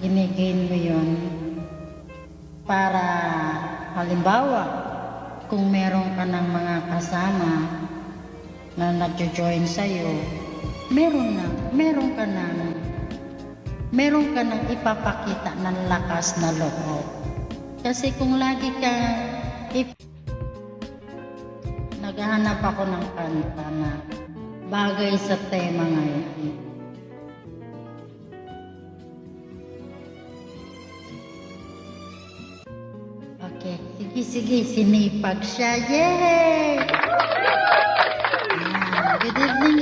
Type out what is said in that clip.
Ginigain mo yun para halimbawa kung meron ka ng mga kasama na nag-join sa'yo, meron ka nang ipapakita ng lakas na loob. Kasi kung lagi ka naghahanap ako ng kanta na bagay sa tema ngayon. Okay, sige, sinipag siya. Yay! Good evening,